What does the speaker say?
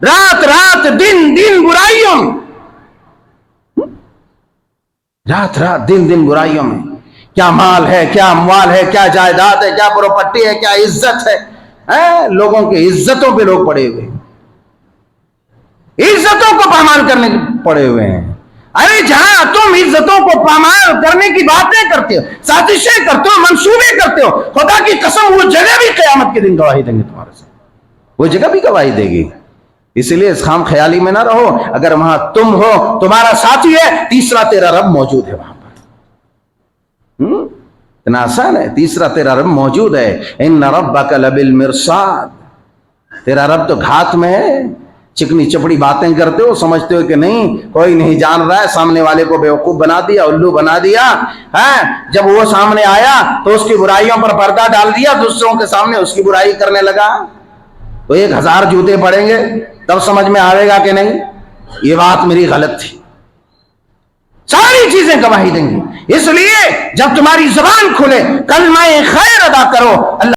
رات رات دن دن برائیوں میں، رات رات دن دن برائیوں میں. کیا مال ہے، کیا اموال ہے، کیا جائیداد ہے، کیا پراپرٹی ہے، کیا عزت ہے. لوگوں کی عزتوں پہ لوگ پڑے ہوئے ہیں، عزتوں کو پامال کرنے پڑے ہوئے ہیں. ارے جہاں تم عزتوں کو پامال کرنے کی باتیں کرتے ہو، سازشیں کرتے ہو، منصوبے کرتے ہو، خدا کی قسم وہ جگہ بھی قیامت کے دن گواہی دیں گے تمہارے ساتھ، وہ جگہ بھی گواہی دے گی. اس لیے اس خام خیالی میں نہ رہو. اگر وہاں تم ہو، تمہارا ساتھی ہے، تیسرا تیرا رب موجود ہے وہاں پر. اتنا آسان ہے، تیسرا تیرا رب موجود ہے. ان ربک لبالمرصاد، تیرا رب تو گھات میں ہے. چکنی چپڑی باتیں کرتے ہو، سمجھتے ہو کہ نہیں کوئی نہیں جان رہا ہے، سامنے والے کو بیوقوف بنا دیا، الو بنا دیا. جب وہ سامنے آیا تو اس کی برائیوں پر پردہ ڈال دیا، دوسروں کے سامنے اس کی برائی کرنے لگا. تو 1000 جوتے پڑیں گے تب سمجھ میں آئے گا کہ نہیں یہ بات میری غلط تھی. ساری چیزیں گواہی دیں گی. اس لیے جب تمہاری زبان کھلے کلمہ خیر ادا کرو. اللہ